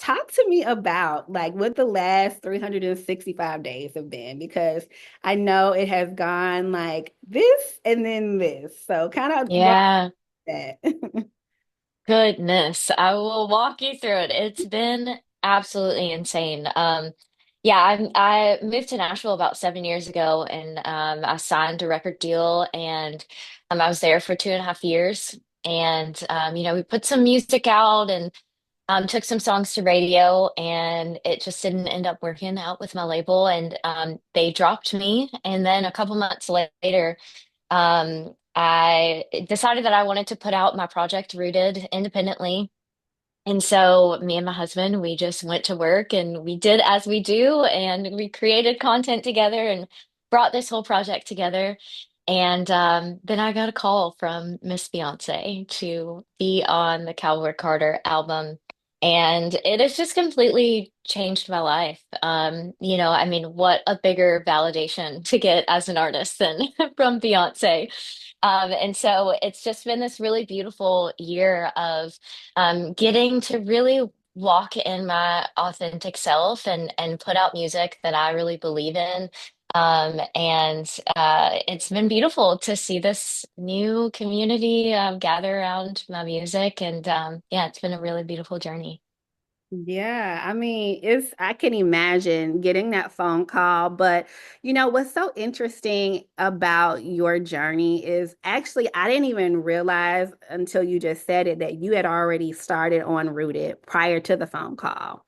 talk to me about like what the last 365 days have been because I know it has gone like this and then this. So kind of walk Yeah, that. goodness. I will walk you through it. It's been absolutely insane. Yeah, I moved to Nashville about 7 years ago, and I signed a record deal, and I was there for 2.5 years. And we put some music out and took some songs to radio, and it just didn't end up working out with my label, and they dropped me. And then a couple months later, I decided that I wanted to put out my project Rooted independently. And so me and my husband, we just went to work and we did as we do, and we created content together and brought this whole project together. And then I got a call from Miss Beyonce to be on the Cowboy Carter album. And it has just completely changed my life. I mean, what a bigger validation to get as an artist than from Beyonce. And so it's just been this really beautiful year of getting to really walk in my authentic self and put out music that I really believe in. And it's been beautiful to see this new community gather around my music. And yeah, it's been a really beautiful journey. Yeah, I mean, I can imagine getting that phone call, but what's so interesting about your journey is actually I didn't even realize until you just said it that you had already started on Rooted prior to the phone call.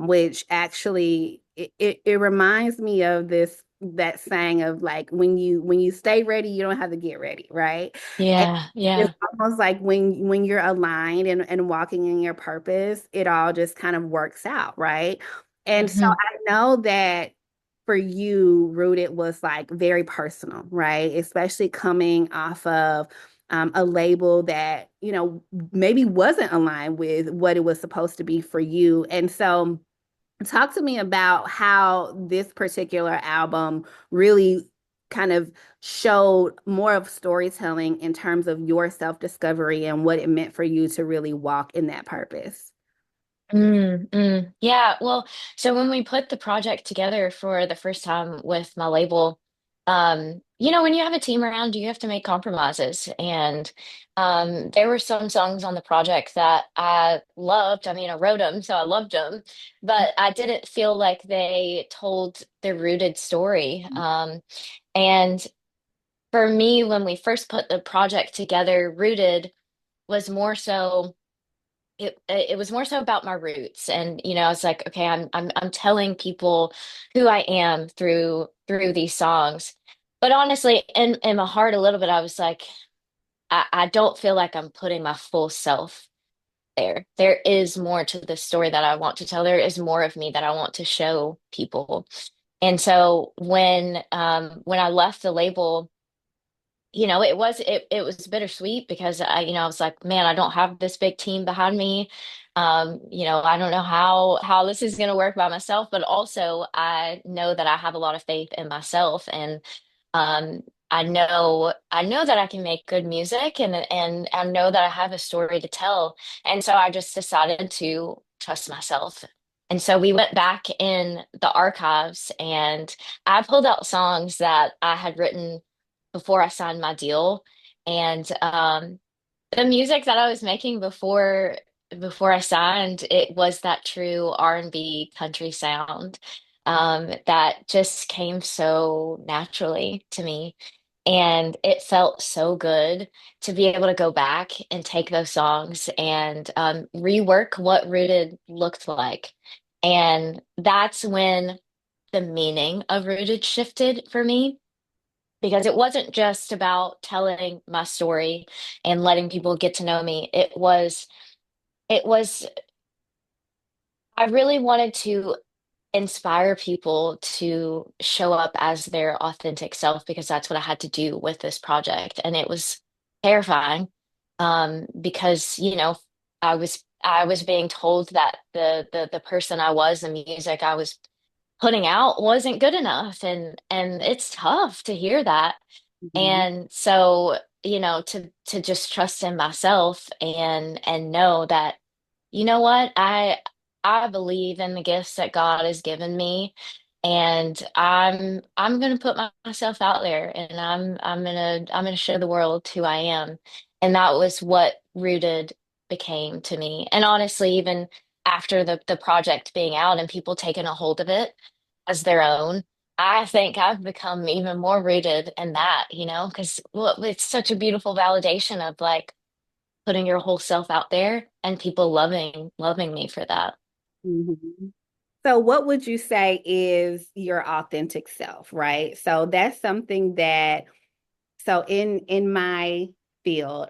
Which actually it reminds me of this that saying of like when you stay ready, you don't have to get ready, right? Yeah, It's yeah. almost like when you're aligned and walking in your purpose, it all just kind of works out, right? And so Hmm. I know that for you, Rooted was like very personal, right? Especially coming off of a label that, maybe wasn't aligned with what it was supposed to be for you. And so talk to me about how this particular album really kind of showed more of storytelling in terms of your self-discovery and what it meant for you to really walk in that purpose. Yeah, well, so when we put the project together for the first time with my label, when you have a team around, you have to make compromises. And there were some songs on the project that I loved. I mean, I wrote them, so I loved them, but I didn't feel like they told their rooted story. And for me, when we first put the project together, Rooted was more so it was more so about my roots. And I was like, okay, I'm telling people who I am through these songs. But honestly, in my heart a little bit, I was like, I don't feel like I'm putting my full self there. There is more to the story that I want to tell. There is more of me that I want to show people. And so when I left the label, it was bittersweet because I was like, man, I don't have this big team behind me. I don't know how this is going to work by myself, but also I know that I have a lot of faith in myself, and um I know that I can make good music, and I know that I have a story to tell. And so I just decided to trust myself. And so we went back in the archives, and I pulled out songs that I had written before I signed my deal. And the music that I was making before I signed, it was that true R&B country sound that just came so naturally to me. And it felt so good to be able to go back and take those songs and rework what Rooted looked like. And that's when the meaning of Rooted shifted for me, because it wasn't just about telling my story and letting people get to know me. It was I really wanted to inspire people to show up as their authentic self, because that's what I had to do with this project. And it was terrifying, because I was being told that the person I was, the music I was putting out wasn't good enough, and it's tough to hear that. Mhm. And so, to just trust in myself and know that, you know what, I believe in the gifts that God has given me, and I'm gonna put myself out there, and I'm gonna show the world who I am. And that was what Rooted became to me. And honestly, even after the project being out and people taking a hold of it as their own, I think I've become even more rooted in that, because well, it's such a beautiful validation of like putting your whole self out there and people loving me for that. Mhm. So what would you say is your authentic self, right? So that's something that so in my field,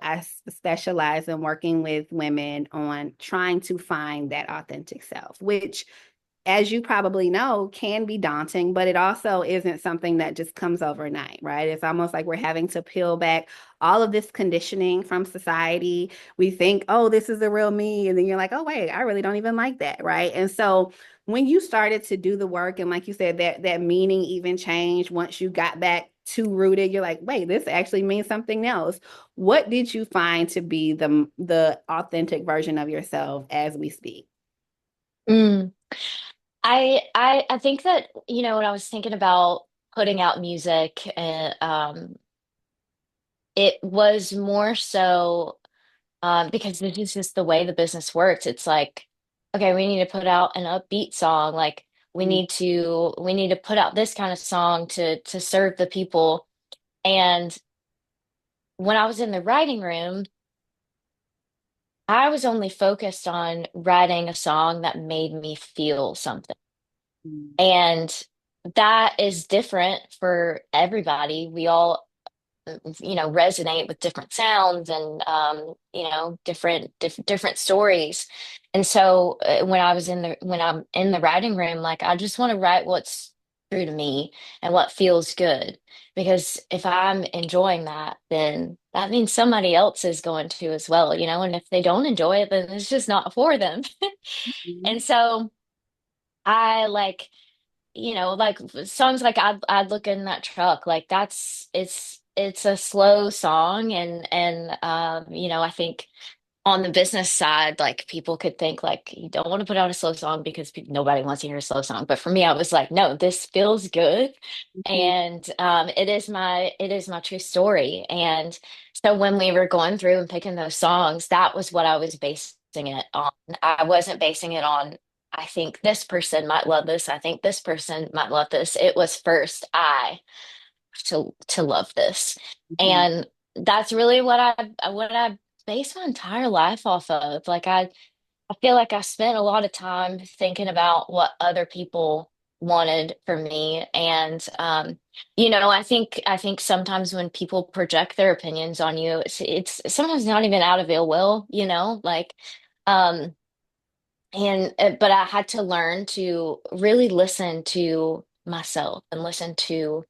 specialize in working with women on trying to find that authentic self, which as you probably know, can be daunting, but it also isn't something that just comes overnight, right? It's almost like we're having to peel back all of this conditioning from society. We think, oh, this is the real me. And then you're like, oh, wait, I really don't even like that, right? And so when you started to do the work, and like you said, that meaning even changed once you got back to rooted, you're like, wait, this actually means something else. What did you find to be the authentic version of yourself as we speak? Mm. I think that, when I was thinking about putting out music, it was more so because this is just the way the business works. It's like, okay, we need to put out an upbeat song. Like we need to put out this kind of song to serve the people. And when I was in the writing room, I was only focused on writing a song that made me feel something. Mhm. And that is different for everybody. We all, resonate with different sounds and, different stories. And so when I'm in the writing room, like I just want to write what's true to me and what feels good. Because if I'm enjoying that, then that means somebody else is going to as well, and if they don't enjoy it, then it's just not for them. And Mhm. so I like songs like I'd look in that truck, like it's a slow song, and I think on the business side, like people could think like you don't want to put out a slow song because nobody wants to hear a slow song. But for me, I was like, no, this feels good. Mhm. And it is my true story. And so when we were going through and picking those songs, that was what I was basing it on. I wasn't basing it on, I think this person might love this. I think this person might love this. It was first I to love this. Mhm. And that's really what I based my entire life off of. Like I feel like I spent a lot of time thinking about what other people wanted from me. And I think sometimes when people project their opinions on you, it's sometimes not even out of ill will, like um but I had to learn to really listen to myself and listen to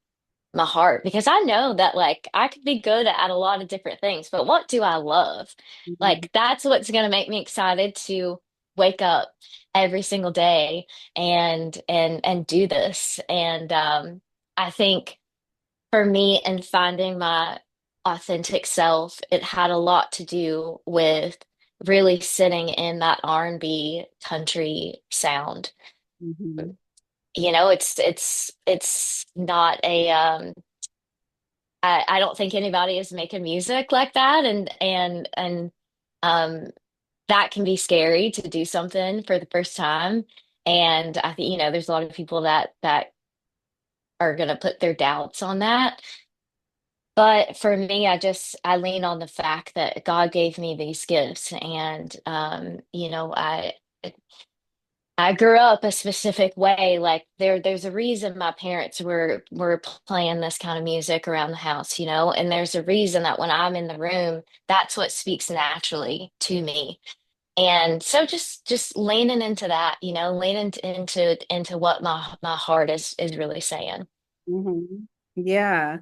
my heart, because I know that like I could be good at a lot of different things, but what do I love? Mhm. Like that's what's going to make me excited to wake up every single day and do this. And I think for me and finding my authentic self, it had a lot to do with really sitting in that R&B country sound. Mhm. It's not I don't think anybody is making music like that, and um that can be scary to do something for the first time. And I think, there's a lot of people that are gonna put their doubts on that. But for me, I lean on the fact that God gave me these gifts, and I grew up a specific way. Like there's a reason my parents were playing this kind of music around the house, and there's a reason that when I'm in the room, that's what speaks naturally to me. And so just leaning into that, leaning into what my heart is really saying. Mhm. Yeah,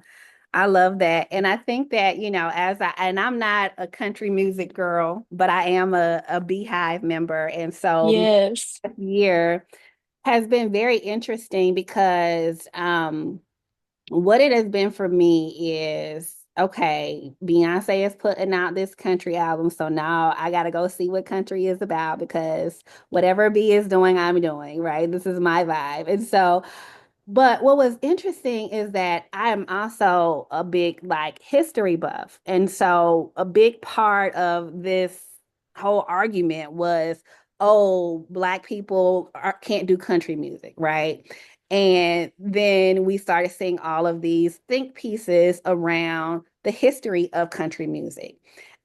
I love that. And I think that, and I'm not a country music girl, but I am a Beehive member. And so Yes. this year has been very interesting because what it has been for me is okay, Beyonce is putting out this country album, so now I gotta go see what country is about because whatever B is doing, I'm doing, right? This is my vibe. And so, but what was interesting is that I am also a big like history buff. And so a big part of this whole argument was, oh, Black people can't do country music, right? And then we started seeing all of these think pieces around the history of country music.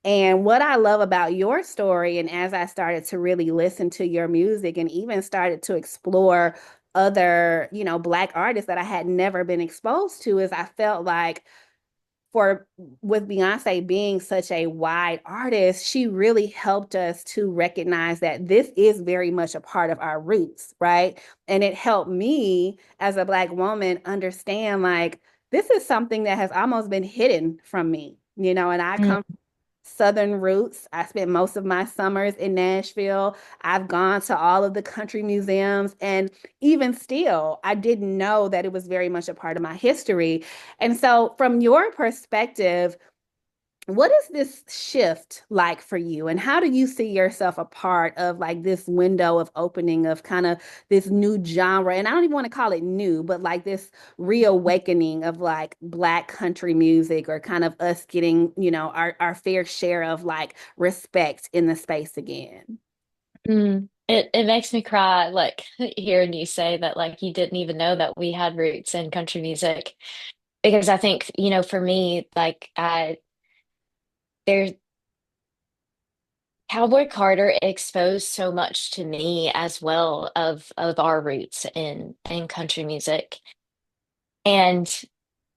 And what I love about your story, and as I started to really listen to your music and even started to explore other, Black artists that I had never been exposed to, is I felt like for with Beyonce being such a wide artist, she really helped us to recognize that this is very much a part of our roots, right? And it helped me as a Black woman understand like this is something that has almost been hidden from me, and I Mm, come Southern roots. I spent most of my summers in Nashville. I've gone to all of the country museums, and even still, I didn't know that it was very much a part of my history. And so, from your perspective, what is this shift like for you? And how do you see yourself a part of like this window of opening of kind of this new genre? And I don't even want to call it new, but like this reawakening of like Black country music or kind of us getting, our fair share of like respect in the space again. It makes me cry, like hearing you say that, like you didn't even know that we had roots in country music. Because I think, for me, like there's Cowboy Carter exposed so much to me as well of our roots in country music. And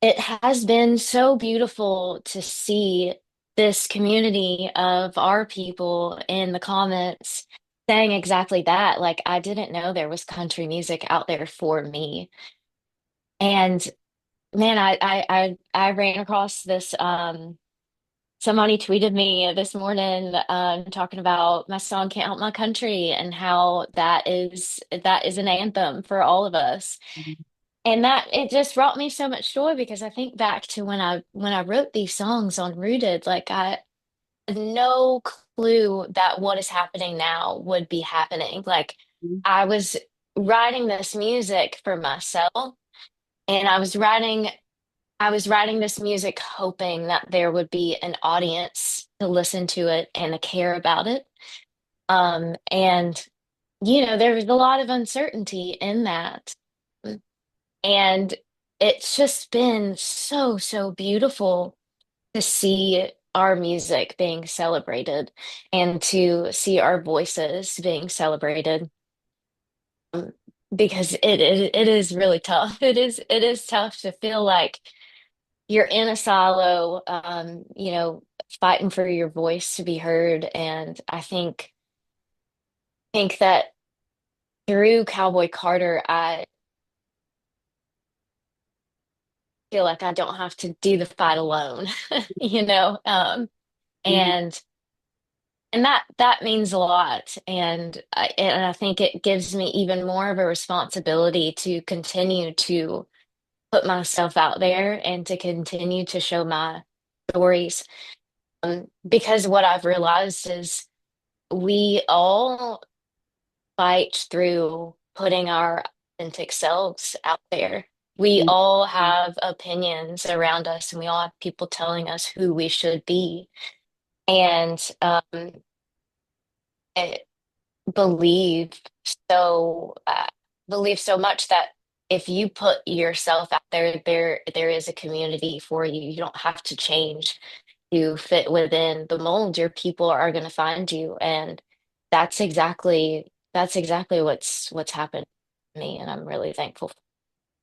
it has been so beautiful to see this community of our people in the comments saying exactly that. Like, I didn't know there was country music out there for me. And man, I ran across this somebody tweeted me this morning talking about my song Can't Help My Country and how that is an anthem for all of us. And that it just brought me so much joy because I think back to when I wrote these songs on Rooted, like I had no clue that what is happening now would be happening. Like I was writing this music for myself and I was writing this music hoping that there would be an audience to listen to it and to care about it. And there was a lot of uncertainty in that. And it's just been so, so beautiful to see our music being celebrated and to see our voices being celebrated. Um, because it is really tough. It is tough to feel like you're in a silo, fighting for your voice to be heard. And I think that through Cowboy Carter, I feel like I don't have to do the fight alone, you know? Mhm, And and that means a lot. And I think it gives me even more of a responsibility to continue to put myself out there and to continue to show my stories. Because what I've realized is we all fight through putting our authentic selves out there. We mhm, all have opinions around us, and we all have people telling us who we should be. And I believe so believe so much that if you put yourself out there, there is a community for you. You don't have to change to fit within the mold. Your people are going to find you, and that's exactly what's happened to me, and I'm really thankful.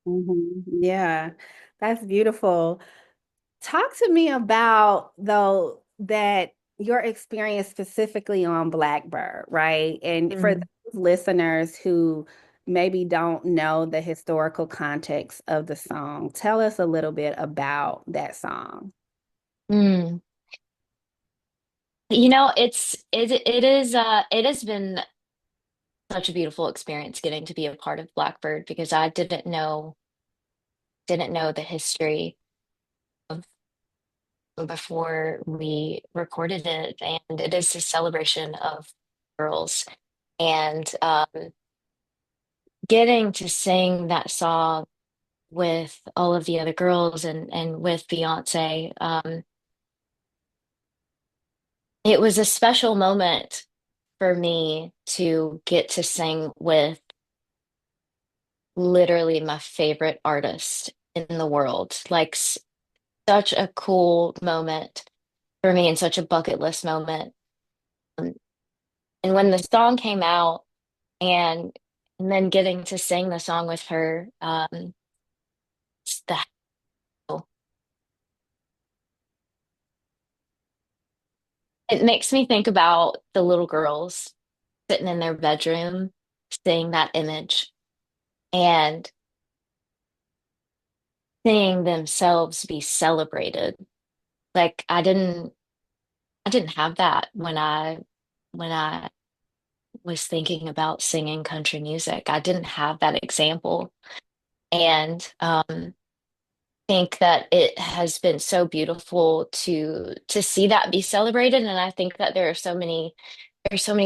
Yeah, that's beautiful. Talk to me about though that your experience specifically on Blackbird, right? And for Mm. those listeners who maybe don't know the historical context of the song, tell us a little bit about that song. Mm. It has been such a beautiful experience getting to be a part of Blackbird because I didn't know the history before we recorded it, and it is a celebration of girls. And getting to sing that song with all of the other girls and with Beyonce, it was a special moment for me to get to sing with literally my favorite artist in the world. Like such a cool moment for me and such a bucket list moment. Um, And when the song came out and and then getting to sing the song with her, it's the it makes me think about the little girls sitting in their bedroom, seeing that image and seeing themselves be celebrated. Like I didn't have that when I was thinking about singing country music. I didn't have that example. And think that it has been so beautiful to see that be celebrated. And I think that there's so many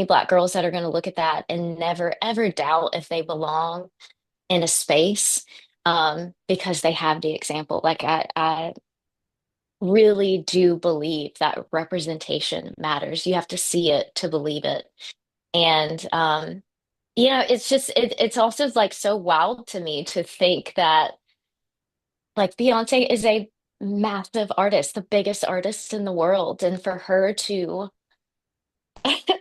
Black girls that are going to look at that and never ever doubt if they belong in a space because they have the example. Like I really do believe that representation matters. You have to see it to believe it. And it's just it's also like so wild to me to think that like Beyonce is a massive artist, the biggest artist in the world, and for her to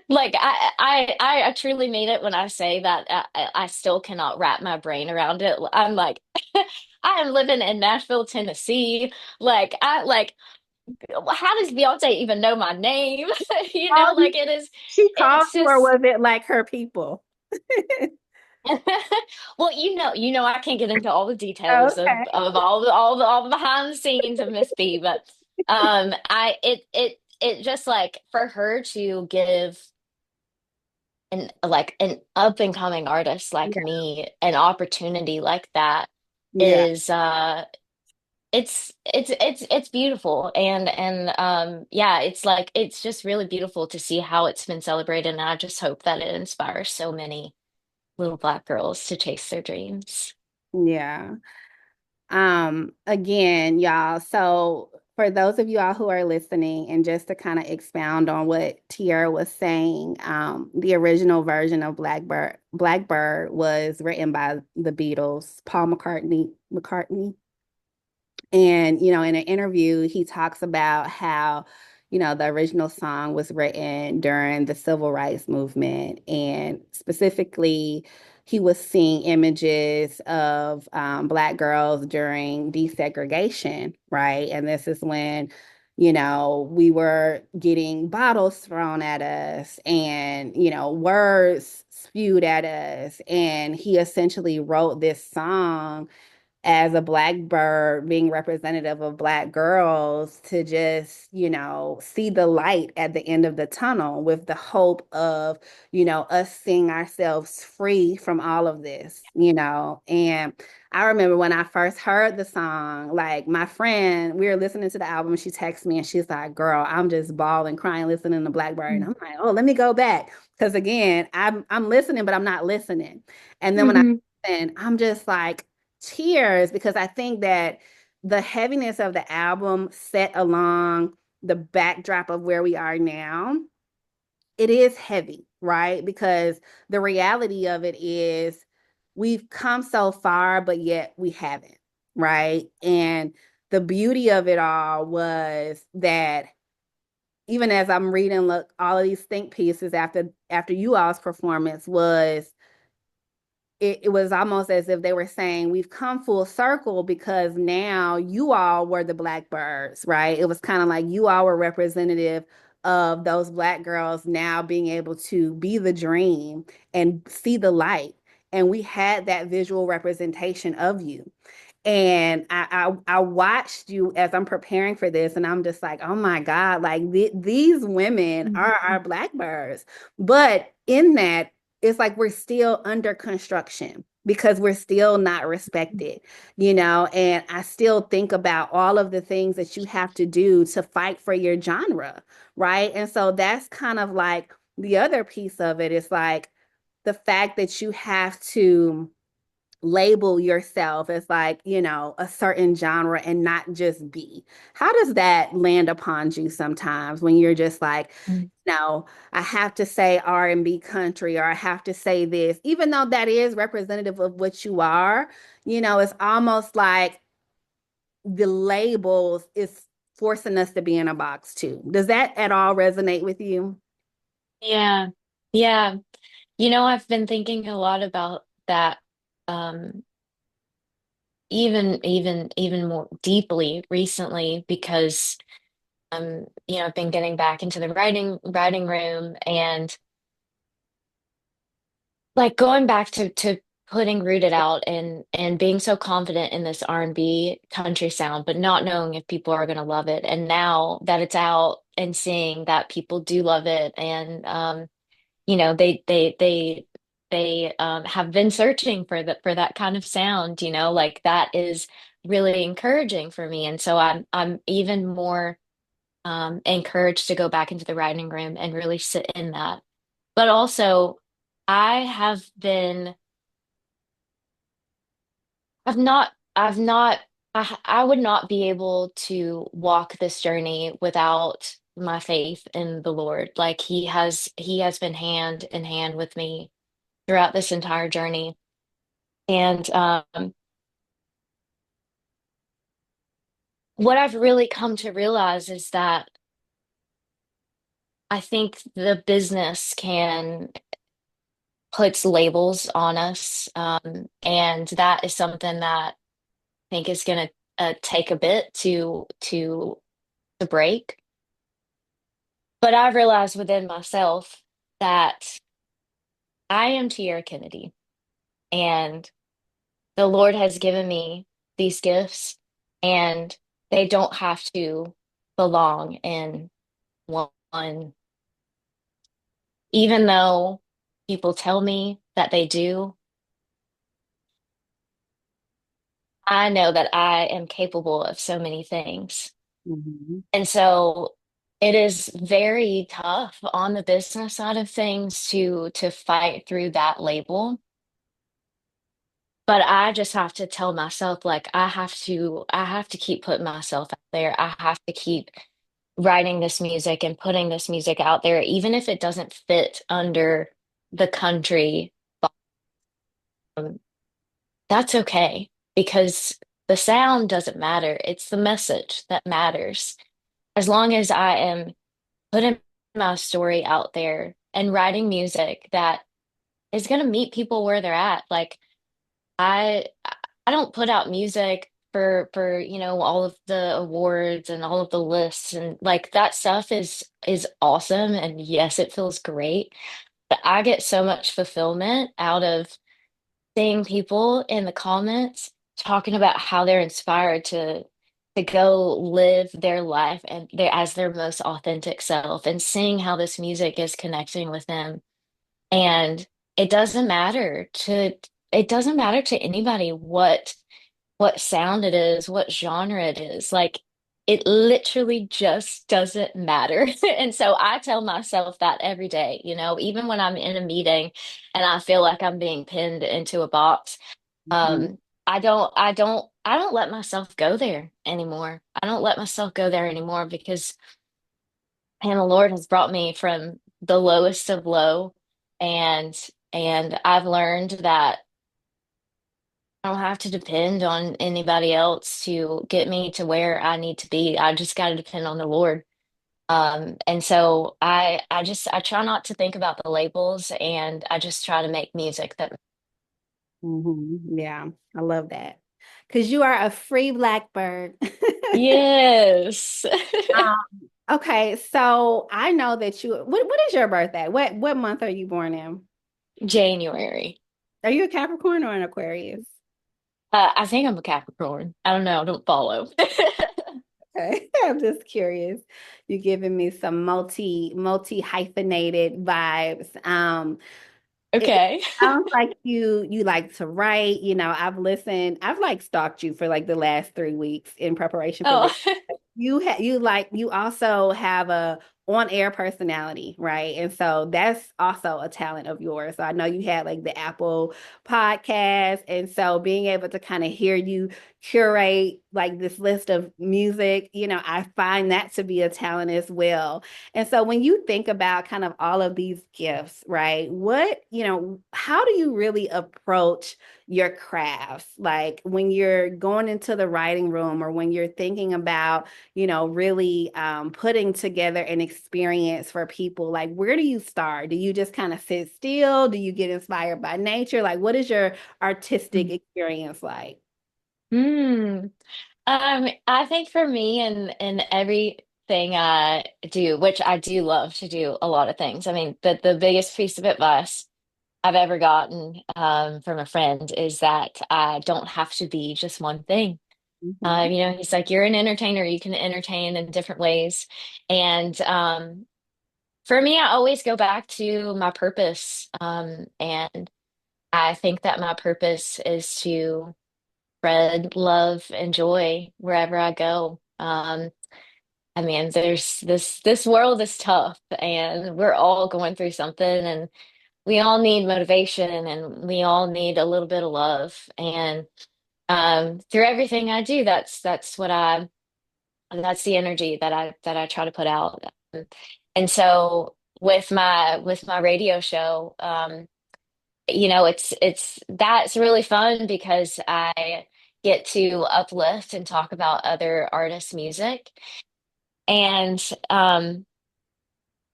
like I truly mean it when I say that I still cannot wrap my brain around it. I'm like I am living in Nashville, Tennessee. Like how does Beyonce even know my name? Called you, Like it is she called it's you, or just was it like her people? well, I can't get into all the details Okay. of all the behind the scenes of Miss B, but I it just like for her to give an up and coming artist like Yeah. me an opportunity like that Yeah. is it's beautiful and yeah, it's like it's just really beautiful to see how it's been celebrated, and I just hope that it inspires so many little Black girls to chase their dreams. Yeah. Again, y'all, so for those of you all who are listening, and just to kind of expound on what Tiara was saying, the original version of Blackbird was written by the Beatles, Paul McCartney. And, in an interview, he talks about how, the original song was written during the civil rights movement. And specifically, he was seeing images of Black girls during desegregation, right? And this is when, we were getting bottles thrown at us and, words spewed at us. And he essentially wrote this song as a Blackbird being representative of Black girls to just, see the light at the end of the tunnel with the hope of, us seeing ourselves free from all of this. And I remember when I first heard the song, like my friend, we were listening to the album, she texted me and she's like, girl, I'm just bawling, crying, listening to Blackbird. And I'm like, oh, let me go back. Because again, I'm listening, but I'm not listening. And then when I Mm-hmm. listen, I'm just like, tears because I think that the heaviness of the album set along the backdrop of where we are now, it is heavy, right? Because the reality of it is we've come so far, but yet we haven't, right? And the beauty of it all was that even as I'm reading, look, all of these think pieces after you all's performance was it was almost as if they were saying, we've come full circle because now you all were the Blackbirds, right? It was kind of like you all were representative of those Black girls now being able to be the dream and see the light. And we had that visual representation of you. And I watched you as I'm preparing for this, and I'm just like, oh my God, like these women are Mm-hmm. our Blackbirds. But in that, it's like we're still under construction, because we're still not respected, and I still think about all of the things that you have to do to fight for your genre, right? And so that's kind of like the other piece of it is like the fact that you have to label yourself as like, a certain genre and not just be. How does that land upon you sometimes when you're just like, no, I have to say R&B country or I have to say this, even though that is representative of what you are, it's almost like the labels is forcing us to be in a box too. Does that at all resonate with you? Yeah. Yeah. I've been thinking a lot about that, um, even more deeply recently because I've been getting back into the writing room and like going back to putting Rooted out and being so confident in this R&B country sound, but not knowing if people are gonna love it. And now that it's out and seeing that people do love it and they have been searching for that kind of sound, like that is really encouraging for me. And so I'm even more encouraged to go back into the writing room and really sit in that. But also, I have been, I've not, I would not be able to walk this journey without my faith in the Lord. Like he has been hand in hand with me throughout this entire journey. And what I've really come to realize is that I think the business can puts labels on us, and that is something that I think is going to take a bit to break. But I've realized within myself that I am Tiera Kennedy, and the Lord has given me these gifts, and they don't have to belong in one, even though people tell me that they do. I know that I am capable of so many things. Mhm. And so it is very tough on the business side of things to fight through that label. But I just have to tell myself like I have to keep putting myself out there. I have to keep writing this music and putting this music out there, even if it doesn't fit under the country. Um, that's okay because the sound doesn't matter. It's the message that matters. As long as I am putting my story out there and writing music that is going to meet people where they're at. Like I I don't put out music for all of the awards and all of the lists and like that stuff is awesome and yes, it feels great, but I get so much fulfillment out of seeing people in the comments talking about how they're inspired to go live their life and their as their most authentic self and seeing how this music is connecting with them. And it doesn't matter to it doesn't matter to anybody what sound it is, what genre it is. Like it literally just doesn't matter. And so I tell myself that every day, even when I'm in a meeting and I feel like I'm being pinned into a box, Mhm. I don't let myself go there anymore. I don't let myself go there anymore because and the Lord has brought me from the lowest of low and and I've learned that I don't have to depend on anybody else to get me to where I need to be. I just got to depend on the Lord. And so I try not to think about the labels and I just try to make music that Yeah, I love that. Because you are a free blackbird. yes. Okay, so I know that what is your birthday? What month are you born in? January. Are you a Capricorn or an Aquarius? I think I'm a Capricorn. I don't know. I don't follow. Okay. I'm just curious. You're giving me some multi hyphenated vibes. It Okay. sounds like you like to write. I've like stalked you for like the last 3 weeks in preparation for Oh. this. You also have a on-air personality, right? And so that's also a talent of yours. So I know you had like the Apple podcast, and so being able to kind of hear you curate like this list of music, I find that to be a talent as well. And so when you think about kind of all of these gifts, right? How do you really approach your crafts? Like when you're going into the writing room or when you're thinking about, really putting together an experience for people, like where do you start? Do you just kind of sit still? Do you get inspired by nature? Like what is your artistic experience like? Hmm. I think for me and everything I do, which I do love to do a lot of things. I mean, the biggest piece of advice I've ever gotten from a friend is that I don't have to be just one thing. Mhm. He's like, you're an entertainer, you can entertain in different ways. And for me, I always go back to my purpose. And I think that my purpose is to spread love and joy wherever I go. I mean, there's this world is tough and we're all going through something and we all need motivation and we all need a little bit of love. And through everything I do, that's the energy that I try to put out. And so with my radio show, it's that's really fun because I get to uplift and talk about other artists' music. And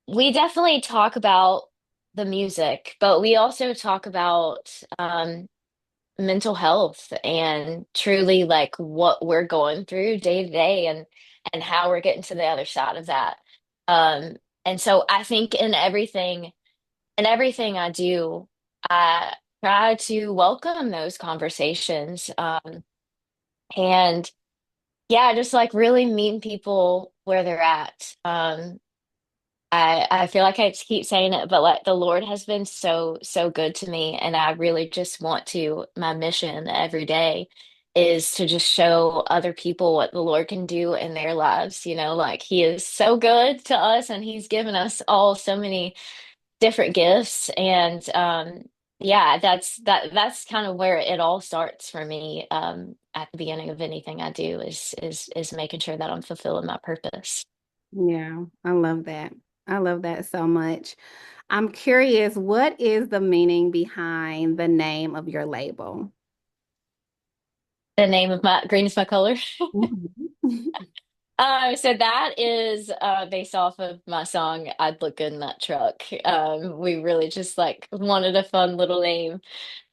we definitely talk about the music, but we also talk about mental health and truly like what we're going through day to day and how we're getting to the other side of that. Um, and so I think in everything I do, I try to welcome those conversations. And yeah, just like really meeting people where they're at. I feel like I just keep saying it, but like the Lord has been so, so good to me. And I really just want to, my mission every day is to just show other people what the Lord can do in their lives. Like He is so good to us and He's given us all so many different gifts. And yeah, that's kind of where it all starts for me. At the beginning of anything I do is making sure that I'm fulfilling my purpose. Yeah, I love that. I love that so much. I'm curious, what is the meaning behind the name of your label? The name of my green is my color. Mhm. So that is based off of my song "I'd Look Good in That Truck." We really just like wanted a fun little name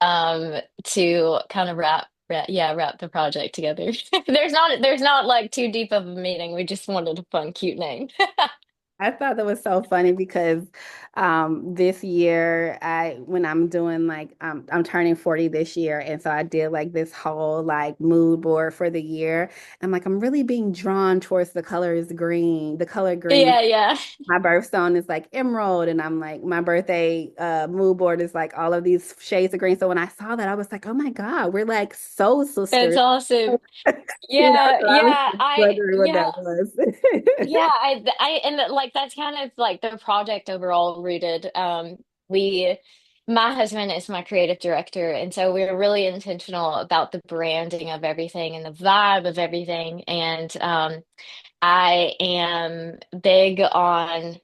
to kind of wrap the project together. There's not like too deep of a meaning. We just wanted a fun, cute name. I thought that was so funny because this year when I'm doing like I'm turning 40 this year, and so I did like this whole like mood board for the year. I'm like I'm really being drawn towards the color green. Yeah, yeah. My birthstone is like emerald, and I'm like my birthday mood board is like all of these shades of green. So when I saw that, I was like, oh my God, we're like soul That's sisters. awesome. So Yeah, I was yeah. just wondering what that was. Yeah, and like that's kind of like the project overall rooted. We, my husband is my creative director, and so we're really intentional about the branding of everything and the vibe of everything. And I am big on.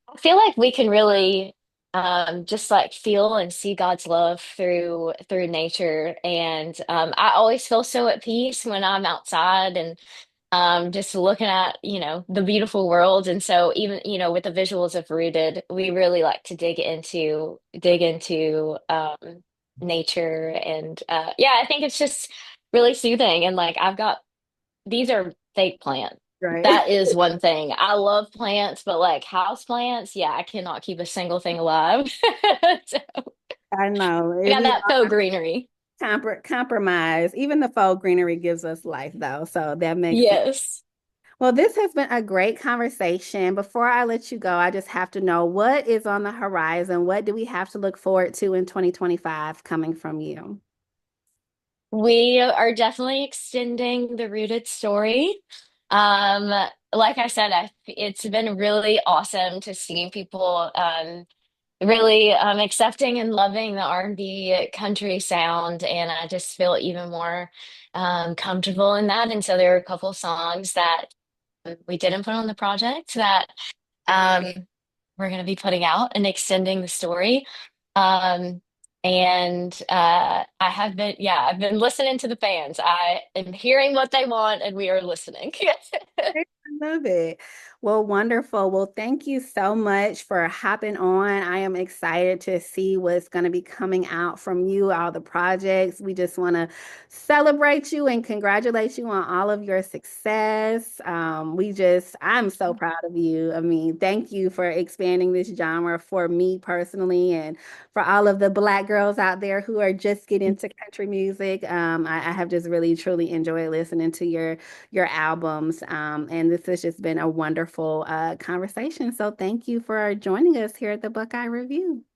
I feel like we can really just like feel and see God's love through nature, and I always feel so at peace when I'm outside and just looking at, the beautiful world. And so even, with the visuals of Rooted, we really like to dig into nature. And yeah, I think it's just really soothing. And like these are fake plants. Right. That is one thing. I love plants, but like house plants, yeah, I cannot keep a single thing alive. So I know. I If got you that faux greenery. compromise, even the faux greenery gives us life though. So that makes sense. Yes. Well, this has been a great conversation. Before I let you go, I just have to know what is on the horizon? What do we have to look forward to in 2025 coming from you? We are definitely extending the rooted story. Um, like I said, it's been really awesome to see people really accepting and loving the R&B country sound, and I just feel even more comfortable in that. And so there are a couple songs that we didn't put on the project that um, we're going to be putting out and extending the story. Um, and I have been, yeah, I've been listening to the fans. I am hearing what they want, and we are listening. I love it. Well, wonderful. Well, thank you so much for hopping on. I am excited to see what's going to be coming out from you, all the projects. We just want to celebrate you and congratulate you on all of your success. I'm so proud of you. I mean, thank you for expanding this genre for me personally and for all of the Black girls out there who are just getting into country music. I have just really, truly enjoyed listening to your albums. And this has just been a wonderful conversation. So thank you for joining us here at the Buckeye Review.